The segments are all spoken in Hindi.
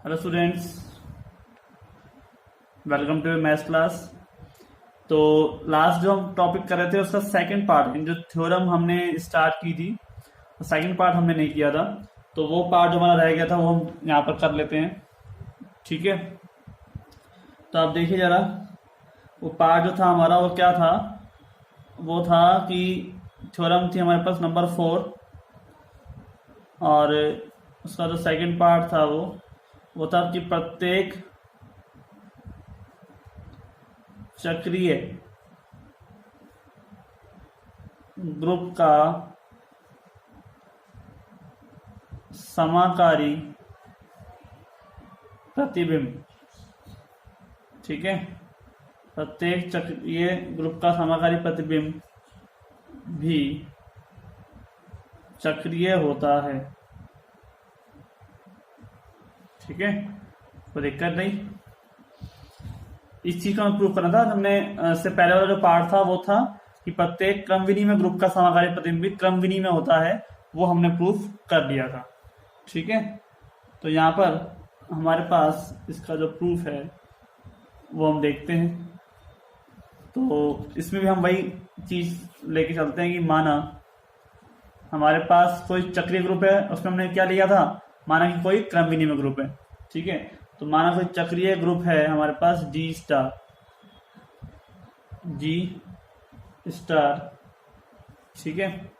Hello students, welcome to maths class. तो लास्ट जो हम टॉपिक कर रहे थे उसका सेकंड पार्ट, जो थ्योरम हमने स्टार्ट की थी सेकंड पार्ट हमने नहीं किया था, तो वो पार्ट जो हमारा रह गया था वो हम यहाँ पर कर लेते हैं। ठीक है, तो आप देखिए जरा, वो पार्ट जो था हमारा वो क्या था। वो था कि थ्योरम थी हमारे पास नंबर 4, और उसका जो सेकंड पार्ट था वो था कि प्रत्येक चक्रीय ग्रुप का समाकारी प्रतिबिंब। ठीक है, प्रत्येक चक्रीय ग्रुप का समाकारी प्रतिबिंब भी चक्रीय होता है। ठीक है, कोई दिक्कत नहीं। इस चीज का हमें प्रूव करना था। हमने इससे पहले वाला जो पार्ट था वो था कि प्रत्येक क्रम विनिमय ग्रुप का समाकारी प्रतिबिंब क्रम विनिमय होता है, वो हमने प्रूफ कर दिया था। ठीक है, तो यहाँ पर हमारे पास इसका जो प्रूफ है वो हम देखते हैं। तो इसमें भी हम वही चीज लेके चलते हैं कि माना हमारे पास कोई चक्रीय ग्रुप है, उसमें हमने क्या लिया था, माना कि कोई क्रम विनिमय ग्रुप है। ठीक है, तो माना कोई चक्रीय ग्रुप है हमारे पास जी स्टार। ठीक है,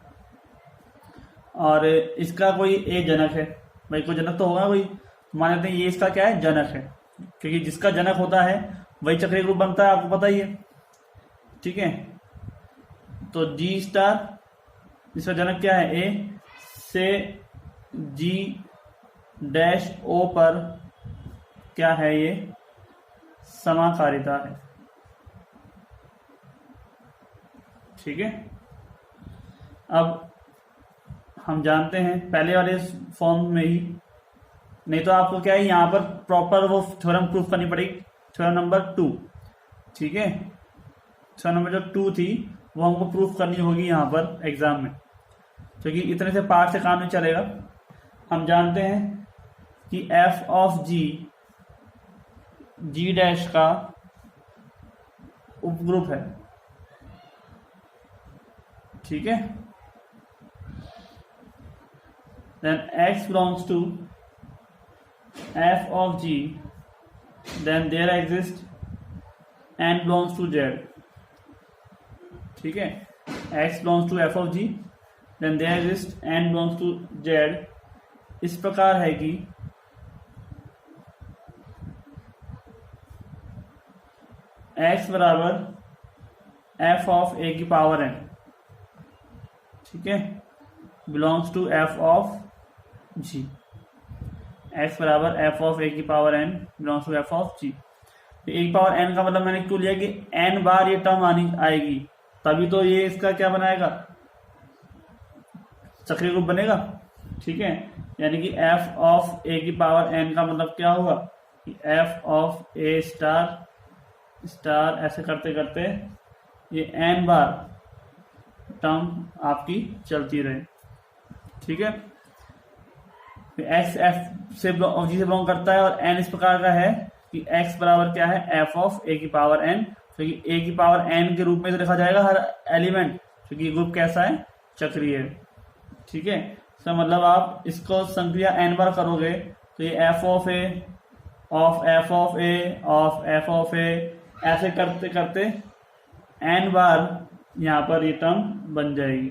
और इसका कोई एक जनक है। भाई कोई जनक तो होगा, कोई मान लेते हैं ये इसका क्या है, जनक है, क्योंकि जिसका जनक होता है वही चक्रीय ग्रुप बनता है, आपको पता ही है। ठीक है, तो जी स्टार, इसका जनक क्या है, ए से जी डैश ओ पर क्या है, ये समाकारिता है। ठीक है, अब हम जानते हैं पहले वाले फॉर्म में ही, नहीं तो आपको क्या है यहाँ पर प्रॉपर वो थ्योरम प्रूफ करनी पड़ेगी, थ्योरम नंबर 2। ठीक है, थ्योरम नंबर जो 2 थी वो हमको प्रूफ करनी होगी यहाँ पर एग्जाम में, क्योंकि इतने से पार्ट से काम नहीं चलेगा। हम जानते हैं कि एफ ऑफ जी डैश का उपग्रुप है। ठीक है, then x belongs to f of g, then there exists n belongs to z। ठीक है, x belongs to f of g, then there exists n belongs to z। इस प्रकार है कि x बराबर f ऑफ a की पावर n, ठीक है, belongs to f of g। x बराबर f ऑफ a की power n belongs to f of g। तो a की पावर n का मतलब मैंने क्यों लिया कि n बार ये टर्म आएगी, तभी तो ये इसका क्या बनाएगा, चक्रीय ग्रुप बनेगा। ठीक है, यानी कि f ऑफ a की पावर n का मतलब क्या हुआ कि f of a star star, ऐसे करते करते ये n बार टर्म आपकी चलती रहे। ठीक है, x f से ऑफ जी से बिलोंग करता है, और n इस प्रकार का है कि x बराबर क्या है, f ऑफ a की पावर n, क्योंकि a की पावर n के रूप में तो लिखा जाएगा हर एलिमेंट, क्योंकि ग्रुप कैसा है, चक्रीय है। ठीक है, इसका मतलब आप इसको संक्रिया n बार करोगे तो ये f of a of f of a of f of a, ऐसे करते करते n बार यहाँ पर ये टर्म बन जाएगी।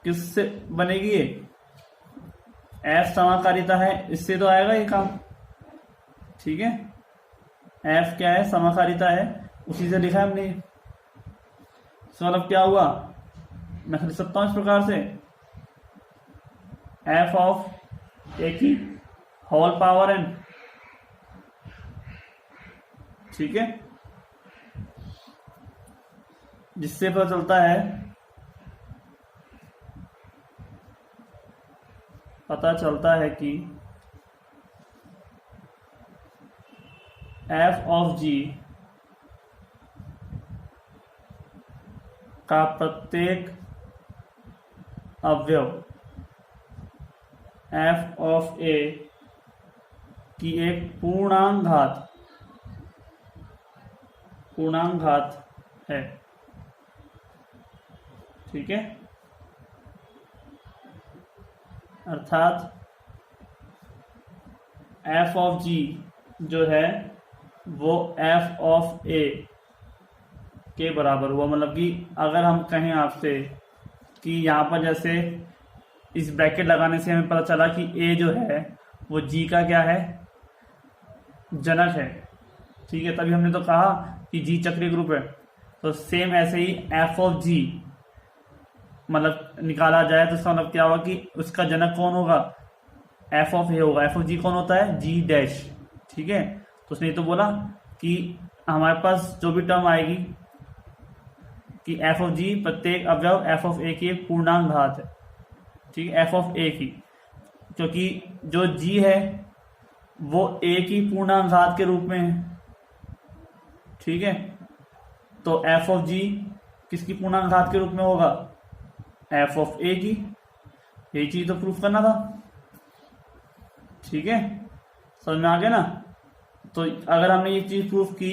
किससे बनेगी ये, f समाकारिता है, इससे तो आएगा ये काम। ठीक है, f क्या है, समाकारिता है, उसी से लिखा है हमने। मतलब क्या हुआ, मैं लिख सकता हूं इस प्रकार से, f ऑफ a की होल पावर n। ठीक है, जिससे पता चलता है कि f ऑफ g का प्रत्येक अवयव f ऑफ a की एक पूर्णांक घात है, ठीक है। अर्थात एफ ऑफ जी जो है वो एफ ऑफ ए के बराबर हुआ। मतलब कि अगर हम कहें आपसे कि यहाँ पर जैसे इस ब्रैकेट लगाने से हमें पता चला कि ए जो है वो जी का क्या है, जनक है, ठीक है। तभी हमने तो कहा कि जी चक्रीय ग्रुप है। तो सेम ऐसे ही एफ ऑफ जी मतलब निकाला जाए तो इसका मतलब क्या होगा कि उसका जनक कौन होगा, एफ ऑफ ए होगा। एफ ऑफ जी कौन होता है, जी डैश, ठीक है। तो उसने तो बोला कि हमारे पास जो भी टर्म आएगी कि एफ ऑफ जी प्रत्येक अवयव एफ ऑफ ए की एक पूर्णांक घात है, ठीक है, एफ ऑफ ए की, क्योंकि जो जी है वो ए की पूर्णांक घात के रूप में है, ठीक है। तो एफ ऑफ जी किसकी पूर्णांक घात के रूप में होगा, एफ ऑफ ए की। ये चीज तो प्रूफ करना था, ठीक है, समझ में आ गया ना। तो अगर हमने ये चीज प्रूफ की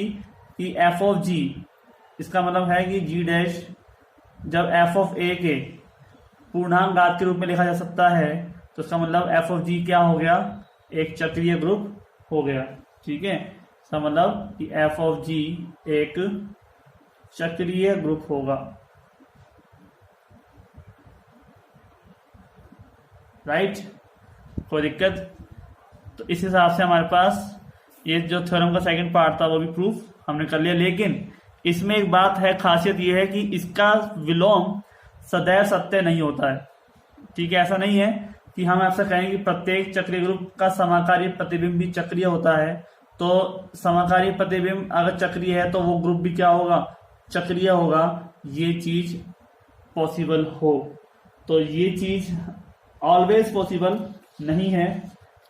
कि एफ ऑफ जी, इसका मतलब है कि जी डैश जब एफ ऑफ ए के पूर्णांक घात के रूप में लिखा जा सकता है तो इसका मतलब एफ ऑफ जी क्या हो गया, एक चक्रीय ग्रुप हो गया, ठीक है। इसका मतलब कि एफ ऑफ जी एक चक्रीय ग्रुप होगा, राइट। कोई दिक्कत। तो इस हिसाब से हमारे पास ये जो थ्योरम का सेकंड पार्ट था वो भी प्रूफ हमने कर लिया। लेकिन इसमें एक बात है, खासियत ये है कि इसका विलोम सदैव सत्य नहीं होता है, ठीक है। ऐसा नहीं है कि हम आपसे कहें कि प्रत्येक चक्रीय ग्रुप का समाकारी प्रतिबिंब भी चक्रीय होता है। तो समाकारी प्रतिबिंब अगर चक्रीय है तो वो ग्रुप भी क्या होगा, चक्रीय होगा। ये चीज पॉसिबल हो तो ये चीज ऑलवेज पॉसिबल नहीं है,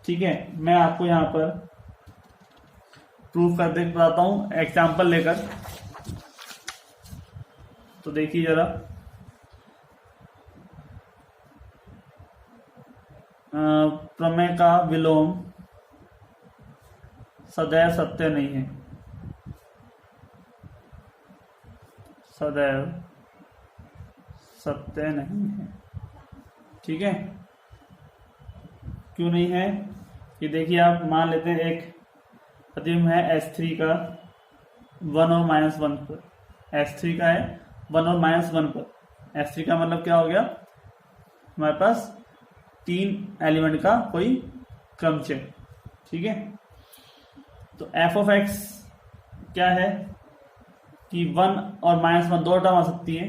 ठीक है। मैं आपको यहाँ पर प्रूफ कर दे बताता हूँ एग्जाम्पल लेकर। तो देखिए जरा, प्रमेय का विलोम सदैव सत्य नहीं है, सदैव सत्य नहीं है, ठीक है। क्यों नहीं है कि देखिए, आप मान लेते हैं एक प्रतिबिंब है S3 का 1 और -1 पर, S3 का है 1 और -1 पर। S3 का मतलब क्या हो गया, हमारे पास 3 एलिमेंट का कोई क्रमचय, ठीक है। तो f ऑफ x क्या है कि 1 और -1 दो टर्म आ सकती है।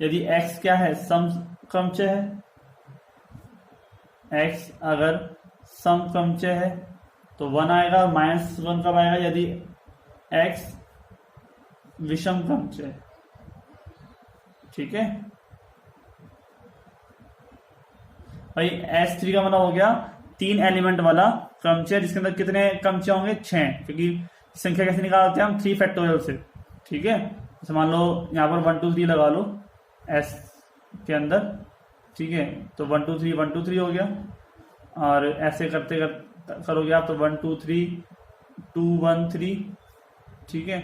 यदि x क्या है, सम क्रमचय है, x अगर सम क्रमचय है तो 1 आएगा, और -1 कब आएगा, यदि x विषम क्रमचय, ठीक है भाई। S3 का मतलब हो गया 3 एलिमेंट वाला क्रमचय, जिसके अंदर कितने क्रमचय होंगे, 6, क्योंकि संख्या कैसे निकालते हैं हम, 3 फैक्टोरियल से, ठीक है। जैसे मान लो यहाँ पर 1 2 3 लगा लो S के अंदर, ठीक है। तो 1 2 3 1 2 3 हो गया, और ऐसे करते करोगे आप तो 1 2 3 2 1 3, ठीक है।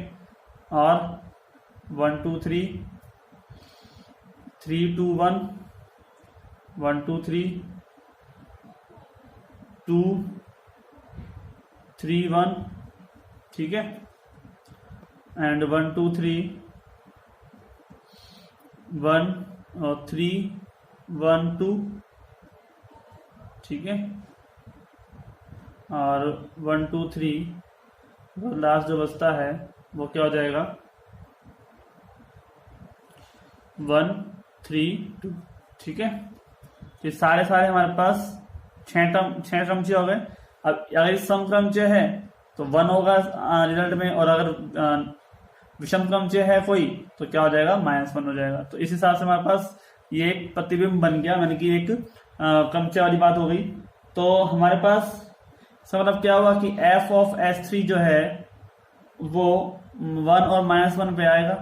और 1 2 3 3 2 1 1 2 3 2 3 1, ठीक है। एंड 1 2 3 1 और 3 1 2, ठीक है। और 1 2 3 लास्ट जो बचता है वो क्या हो जाएगा, 1 3 2, ठीक है। तो सारे हमारे पास 6 क्रमचय हो गए। अब अगर सम क्रमचय है तो 1 होगा रिजल्ट में, और अगर विषम क्रमचय है कोई तो क्या हो जाएगा, -1 हो जाएगा। तो इस हिसाब से हमारे पास ये एक प्रतिबिंब बन गया, यानी कि एक क्रमचय वाली बात हो गई। तो हमारे पास इसका मतलब क्या हुआ कि f ऑफ S3 जो है वो 1 और -1 पे आएगा।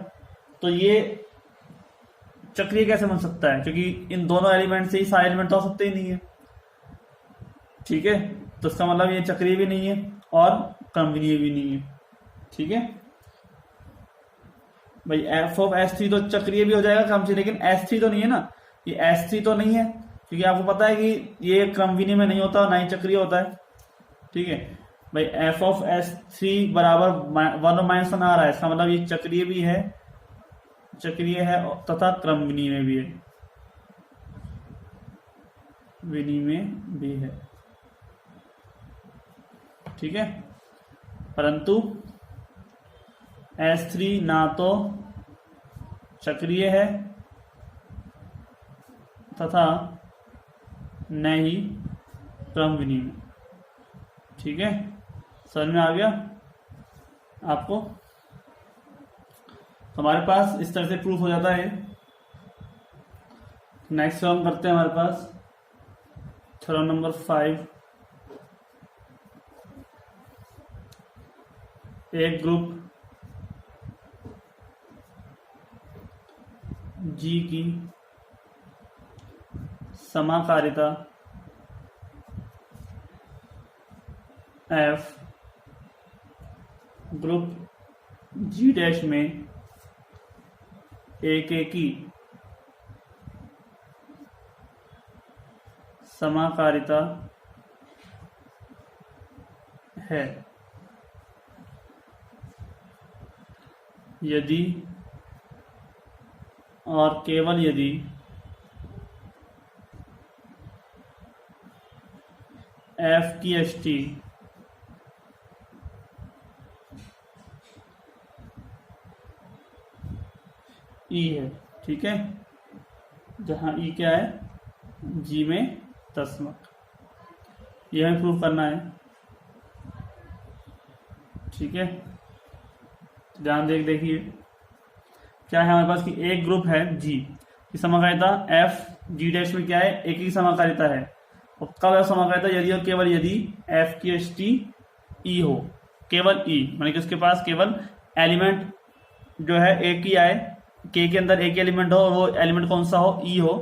तो ये चक्रीय कैसे बन सकता है, क्योंकि इन दोनों एलिमेंट से ही सारे एलिमेंट तो हो सकते ही नहीं है, ठीक है। तो इसका मतलब ये चक्रीय भी नहीं है और क्रमविनीय भी नहीं है। ठीक है भाई, एफ ऑफ एस थ्री तो चक्रीय भी हो जाएगा क्रमचय, लेकिन एस थ्री तो नहीं है ना, ये एस थ्री तो नहीं है, क्योंकि आपको पता है कि ये क्रमविनीय में नहीं होता, ना ही चक्रीय होता है। ठीक है भाई, एफ ऑफ एस थ्री बराबर 1 - 1 आ रहा है, इसका मतलब ये चक्रीय भी है, चक्रीय है तथा क्रमविनीय में भी है, विनीय में भी है। ठीक है, परंतु S3 ना तो चक्रीय है तथा न ही क्रमविनीय में। ठीक है, समझ में आ गया आपको? हमारे पास इस तरह से प्रूफ हो जाता है। नेक्स्ट हम करते हैं, हमारे पास थ्योरम नंबर 5। एक ग्रुप G की समाकारिता F ग्रुप G डैश में एक की समाकारिता है यदि और केवल यदि F की HT E है। ठीक है, जहां E क्या है, G में तस्मक, यह हमें प्रूव करना है। ठीक है, ध्यान देखिए क्या है हमारे पास कि एक ग्रुप है G की समाकारिता F G डैश में क्या है, एक ही समाकारिता है। और कब है समाकारिता, यदि और केवल यदि F की HT E हो, केवल E, माने कि उसके पास केवल एलिमेंट जो है एक ही आए, K के अंदर एक एलिमेंट हो और वो एलिमेंट कौन सा हो, E हो,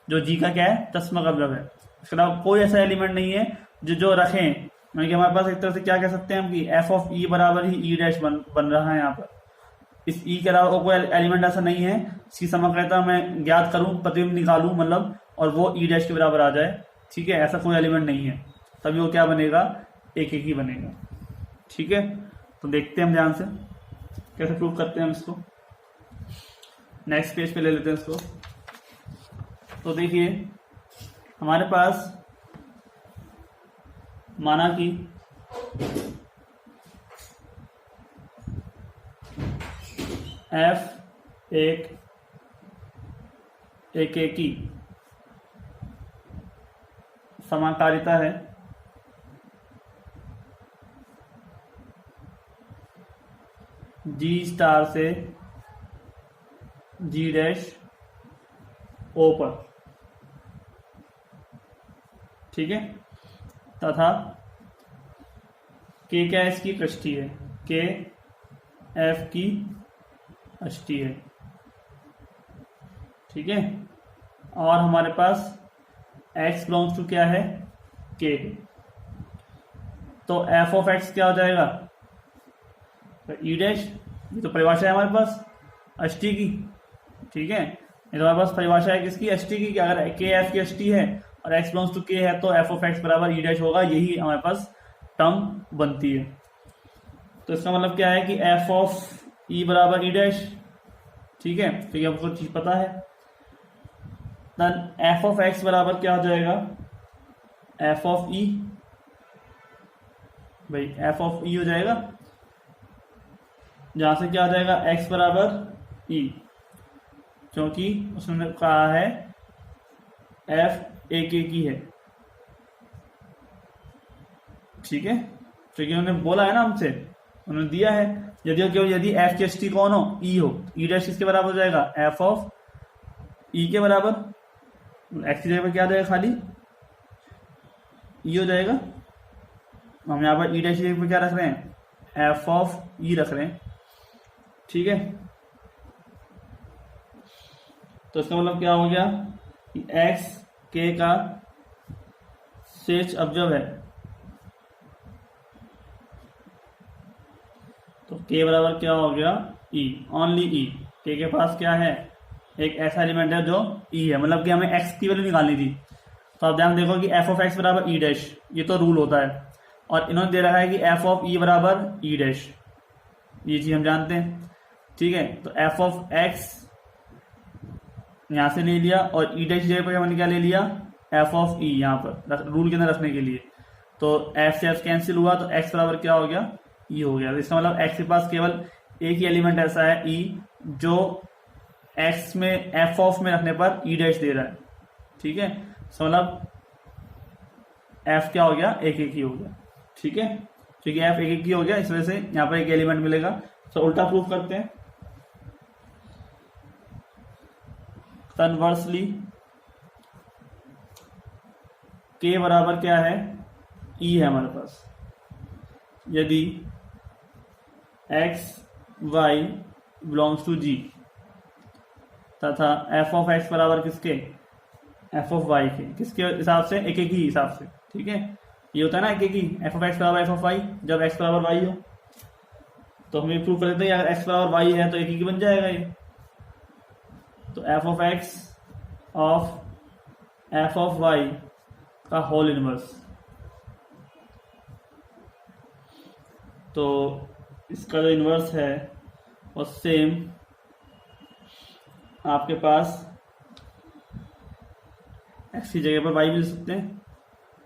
जो G का क्या है, तस्मक अवयव है। इसके अलावा कोई ऐसा एलिमेंट नहीं है जो रखें, माने कि हमारे पास एक तरह से क्या कह सकते हैं हम कि F ऑफ E बराबर ही E डैश बन रहा है यहाँ पर। इस E के अलावा कोई एलिमेंट ऐसा नहीं है इसकी समाकारिता मैं ज्ञात करूं, प्रतिबिंब निकालूं मतलब, और वो E डैश के बराबर आ जाए। ठीक है, ऐसा कोई एलिमेंट नहीं है, तभी वो क्या बनेगा, एक ही बनेगा। ठीक है, तो देखते हैं हम ध्यान से कैसे प्रूव करते हैं हम इसको। नेक्स्ट पेज पे ले लेते हैं इसको। तो देखिए हमारे पास माना कि F एक की समाकारिता है G स्टार से G डैश O पर। ठीक है, तथा K क्या है, इसकी कष्टी है, K F की अष्टी है। ठीक है, और हमारे पास x बिलोंग्स टू क्या है, K। तो F ऑफ x क्या हो जाएगा, तो E डैश, ये तो परिभाषा है हमारे पास अष्टी की। ठीक है, ये तो हमारे पास परिभाषा है किसकी, अष्टी की, कि अगर K F की अष्टी है और x बिलोंग्स टू K है तो F ऑफ x बराबर E डैश होगा, यही हमारे पास टर्म बनती है। तो इसका मतलब क्या है कि F ऑफ E बराबर E डैश। ठीक है, तो ये आपको चीज पता है। देन F ऑफ x बराबर क्या हो जाएगा, F ऑफ E, भाई F ऑफ E हो जाएगा, जहां से क्या हो जाएगा, x बराबर E, क्योंकि उसने कहा है F एक की है। ठीक है, क्योंकि उन्होंने बोला है ना हमसे, उन्होंने दिया है यदि और केवल यदि F की HT कौन हो, E हो, E डैश किसके बराबर हो जाएगा, F ऑफ E के बराबर। x की जगह पर क्या आ जाएगा, खाली E हो जाएगा। हम यहाँ पर E डैश की जगह पर क्या रख रहे हैं, F ऑफ E रख रहे हैं। ठीक है, तो इसका मतलब क्या हो गया कि x K का शेष अवयव है तो के बराबर क्या हो गया, ई, ओनली ई। के पास क्या है, एक ऐसा एलिमेंट है जो ई है, मतलब कि हमें एक्स की वैल्यू निकालनी थी। तो आप ध्यान देखो कि एफ ऑफ एक्स बराबर ई डैश, ये तो रूल होता है। और इन्होंने दे रखा है कि एफ ऑफ ई बराबर ई डैश, ये चीज हम जानते हैं, ठीक है। तो एफ ऑफ एक्स यहां से ले लिया और ई डैश जगह पर हमने क्या ले लिया, एफ ऑफ ई, यहाँ पर रूल के अंदर रखने के लिए। तो एफ से एफ कैंसिल हुआ, तो एक्स बराबर क्या हो गया, ई हो गया। तो इसका मतलब एक्स के पास केवल एक ही एलिमेंट ऐसा है ई, जो एक्स में एफ ऑफ में रखने पर ई डैश दे रहा है, ठीक है। तो मतलब एफ क्या हो गया, एक एक ही हो गया, ठीक है। क्योंकि एफ एक एक ही हो गया, इस वजह से यहाँ पर एक एलिमेंट मिलेगा। तो उल्टा प्रूफ करते हैं, कन्वर्सली के बराबर क्या है, ई है हमारे पास। यदि एक्स वाई बिलोंग्स टू जी तथा एफ ऑफ एक्स बराबर किसके, एफ ऑफ वाई के, किसके हिसाब से, एक एक ही हिसाब से, ठीक है। ये होता है ना एक एक ही, एफ ऑफ एक्स बराबर एफ ऑफ वाई, जब एक्स बराबर वाई हो। तो हम ये प्रूव कर देते हैं, अगर एक्स बराबर वाई है तो एक ही बन जाएगा ये। तो f of x of F of y का होल इनवर्स, तो इसका जो इनवर्स है वो सेम आपके पास एक्स की जगह पर वाई भी ले सकते हैं,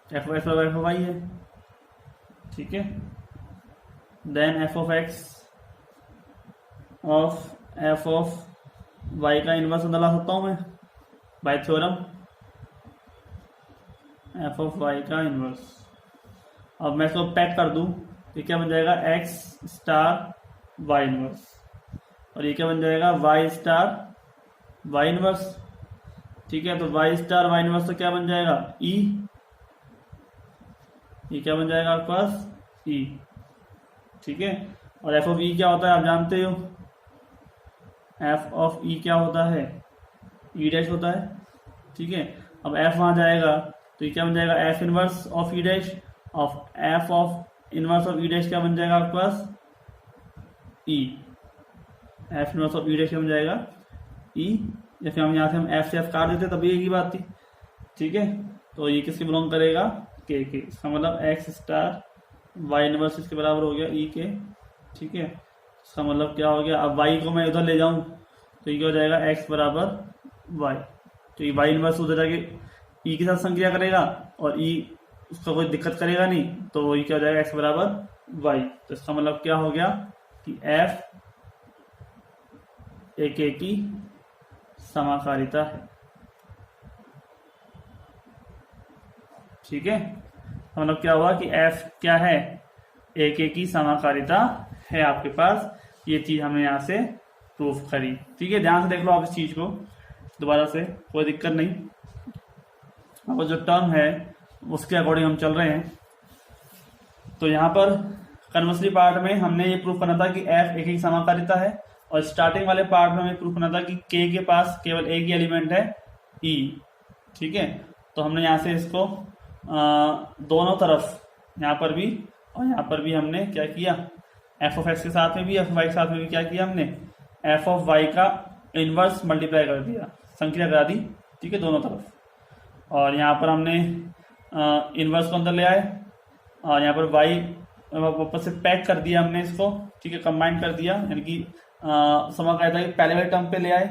एफ ऑफ एक्स बराबर एफ ऑफ वाई है, ठीक है। Then f of x of F of y का इनवर्स अंदर ला सकता हूं मैं by theorem, f of y का इनवर्स। अब मैं इसको पैक कर दूं तो क्या बन जाएगा, एक्स स्टार वाई इनवर्स, और ये क्या बन जाएगा, वाई स्टार वाई इनवर्स, ठीक है। तो वाई स्टार वाई इनवर्स तो क्या बन जाएगा, ई, ये क्या बन जाएगा आपके पास, ई, ठीक है। और एफ ऑफ ई क्या होता है आप जानते हो, एफ ऑफ ई क्या होता है, ई डैश होता है, ठीक है। अब एफ वहां जाएगा तो ये क्या बन जाएगा, F inverse of E dash of F of inverse of E dash क्या बन जाएगा आपके पास, E, F inverse of E dash क्या बन जाएगा, ई। या फिर हम यहाँ से हम एफ से एफ काट देते तभी एक ही बात थी, ठीक है। तो ये किसके बिलोंग करेगा, के। इसका मतलब एक्स स्टार वाई इनवर्स इसके बराबर हो गया ई के, ठीक है। इसका मतलब क्या हो गया, अब वाई को मैं उधर ले जाऊं तो ये क्या हो जाएगा, एक्स बराबर वाई। तो ये वाई इनवर्स उधर जाके ई के साथ संक्रिया करेगा और ई उसका कोई दिक्कत करेगा नहीं, तो ये क्या हो जाएगा, एक्स बराबर वाई। तो इसका मतलब क्या हो गया कि एफ एक की समाकारिता है, ठीक है। मतलब क्या हुआ कि एफ क्या है, एक की समाकारिता है आपके पास। ये चीज हमने यहां से प्रूफ करी, ठीक है। ध्यान से देख लो आप इस चीज को दोबारा से, कोई दिक्कत नहीं। अब जो टर्म है उसके अकॉर्डिंग हम चल रहे हैं। तो यहाँ पर कन्वर्सली पार्ट में हमने ये प्रूफ करना था कि एफ एक समाकारिता है, और स्टार्टिंग वाले पार्ट में हमें प्रूफ करना था कि के पास केवल एक ही एलिमेंट है, ई, ठीक है। तो हमने यहाँ से इसको दोनों तरफ, यहाँ पर भी और यहाँ पर भी हमने क्या किया, एफ ऑफ एक्स के साथ में भी एफ ऑफ वाई के साथ में भी क्या किया हमने, एफ ऑफ वाई का इनवर्स मल्टीप्लाई कर दिया, संक्रिया करा दी, ठीक है, दोनों तरफ। और यहाँ पर हमने इनवर्स को अंदर ले आए और यहाँ पर वाई वापस से पैक कर दिया हमने इसको, ठीक है, कंबाइन कर दिया, यानी कि समाकारिता के पहले वाले टर्म पे ले आए।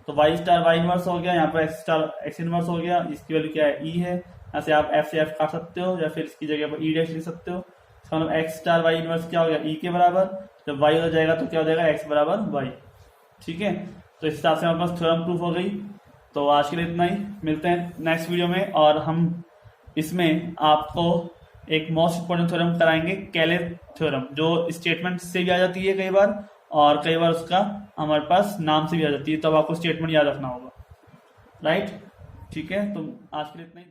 तो वाई स्टार वाई इनवर्स हो गया, यहाँ पर एक्स स्टार एक्स इनवर्स हो गया, इसकी वैल्यू क्या है, ई है। यहाँ से आप एफ से एफ काट सकते हो या फिर इसकी जगह पर ई डैश लिख सकते हो। इसका मतलब एक्स स्टार वाई इनवर्स क्या हो गया, ई के बराबर। जब वाई हो जाएगा तो क्या हो जाएगा, एक्स बराबर वाई, ठीक है। तो इस हिसाब से हमारे पास थ्योरम प्रूफ हो गई। तो आज के लिए इतना ही, मिलते हैं नेक्स्ट वीडियो में, और हम इसमें आपको एक मोस्ट इंपोर्टेंट थ्योरम कराएंगे, केले थ्योरम, जो स्टेटमेंट से भी आ जाती है कई बार, और कई बार उसका हमारे पास नाम से भी आ जाती है, तब आपको स्टेटमेंट याद रखना होगा, राइट, ठीक है। तो आज के लिए इतना ही।